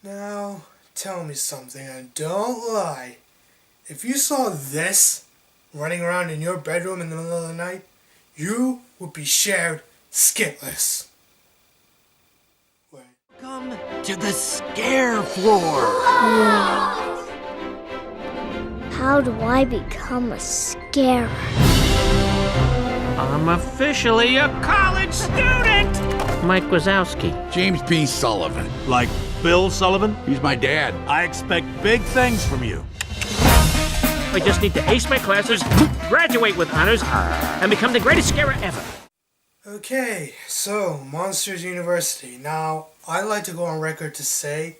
Now, tell me something and don't lie. If you saw this running around in your bedroom in the middle of the night, you would be shared skitless. Wait. Come to the scare floor. How do I become a scarer? I'm officially a college student. Mike Wazowski. James B. Sullivan. Like Bill Sullivan? He's my dad. I expect big things from you. I just need to ace my classes, graduate with honors, and become the greatest scarer ever. Okay, so Monsters University. Now, I'd like to go on record to say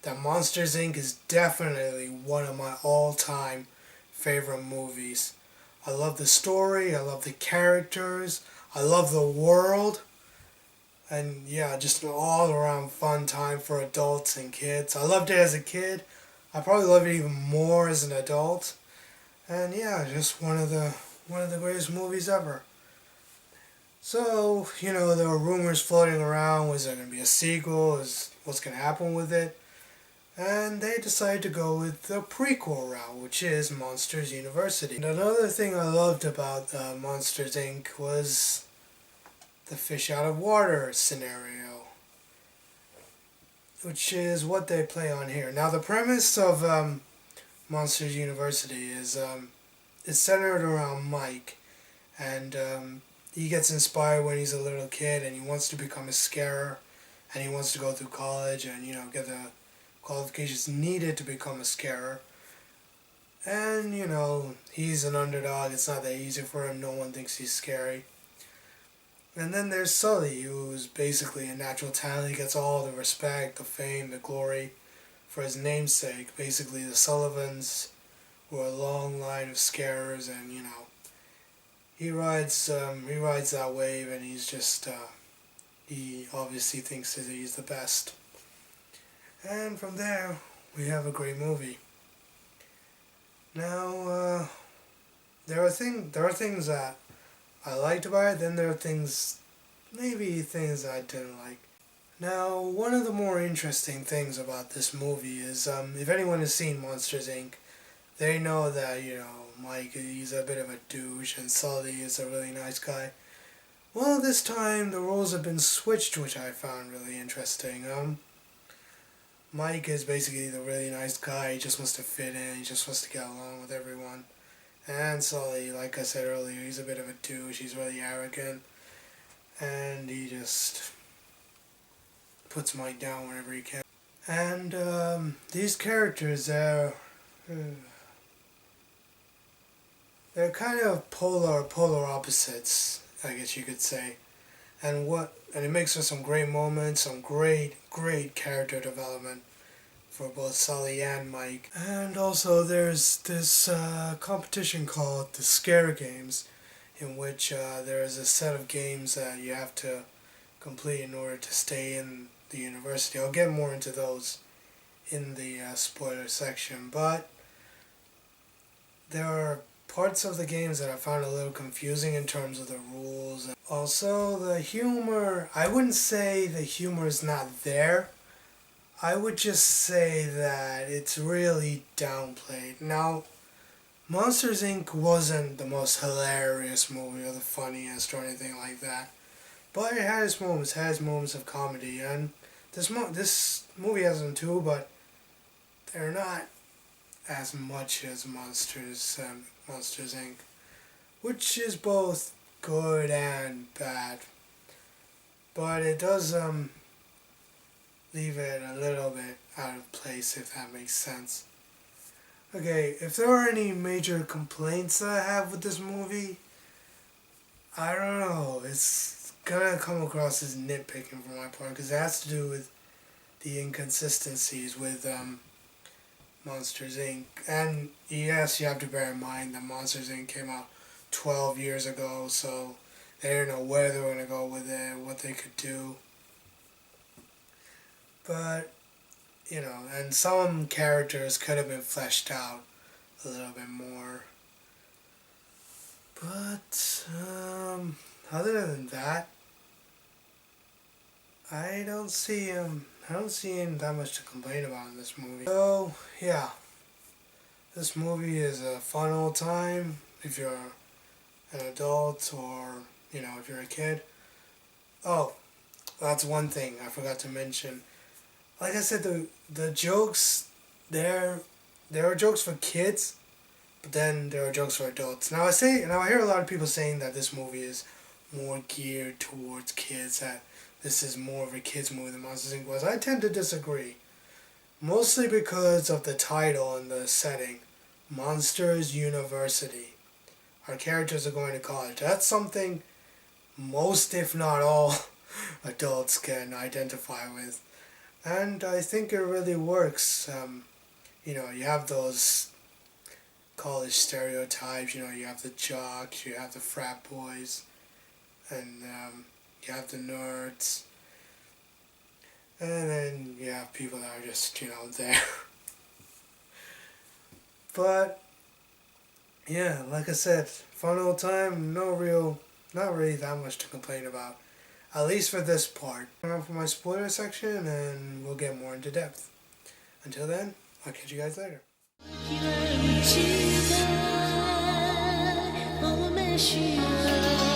that Monsters Inc. is definitely one of my all-time favorite movies. I love the story, I love the characters, I love the world, and yeah, just an all-around fun time for adults and kids. I loved it as a kid. I probably love it even more as an adult. And yeah, just one of the greatest movies ever. So, there were rumors floating around, was there going to be a sequel, what's going to happen with it? And they decided to go with the prequel route, which is Monsters University. And another thing I loved about Monsters Inc. was the fish out of water scenario, which is what they play on here. Now, the premise of Monsters University is it's centered around Mike, and he gets inspired when he's a little kid, and he wants to become a scarer, and he wants to go through college and get the qualifications needed to become a scarer. And he's an underdog. It's not that easy for him. No one thinks he's scary. And then there's Sully, who's basically a natural talent. He gets all the respect, the fame, the glory for his namesake. Basically, the Sullivans were a long line of scarers, and he rides that wave, and he's just he obviously thinks that he's the best. And from there, we have a great movie. Now, there are things that I liked about it, then there are things that I didn't like. Now, one of the more interesting things about this movie is, if anyone has seen Monsters Inc., they know that, Mike, he's a bit of a douche, and Sully is a really nice guy. Well, this time, the roles have been switched, which I found really interesting. Mike is basically the really nice guy. He just wants to fit in. He just wants to get along with everyone. And Sully, like I said earlier, he's a bit of a douche. He's really arrogant. And he just puts Mike down whenever he can. And these characters, they're kind of polar opposites, I guess you could say. And it makes for some great moments, some great character development for both Sully and Mike. And also there's this competition called the Scare Games, in which there is a set of games that you have to complete in order to stay in the university. I'll get more into those in the spoiler section, but there are parts of the games that I found a little confusing in terms of the rules. Also, the humor, I wouldn't say the humor is not there. I would just say that it's really downplayed. Now, Monsters Inc. wasn't the most hilarious movie or the funniest or anything like that, but it has moments of comedy, and this movie has them too, but they're not as much as Monsters Inc., which is both good and bad. But it does leave it a little bit out of place, if that makes sense. Okay, if there are any major complaints that I have with this movie, I don't know. It's gonna come across as nitpicking for my part, because it has to do with the inconsistencies with Monsters Inc. And yes, you have to bear in mind that Monsters Inc. came out 12 years ago, so they didn't know where they were going to go with it, what they could do. But, and some characters could have been fleshed out a little bit more. But, other than that, I don't see I don't see that much to complain about in this movie. So, yeah. This movie is a fun old time if you're an adult or, if you're a kid. Oh, that's one thing I forgot to mention. Like I said, the jokes, there are jokes for kids, but then there are jokes for adults. Now I hear a lot of people saying that this movie is more geared towards kids, that this is more of a kids movie than Monsters Inc. was. I tend to disagree. Mostly because of the title and the setting. Monsters University. Our characters are going to college. That's something most, if not all, adults can identify with. And I think it really works. You have those college stereotypes. You have the jocks, you have the frat boys, and you have the nerds. And then you have people that are just, there. But, yeah, like I said, fun old time, not really that much to complain about. At least for this part. I'm on for my spoiler section, and we'll get more into depth. Until then, I'll catch you guys later. 기다리지만 너무 매시야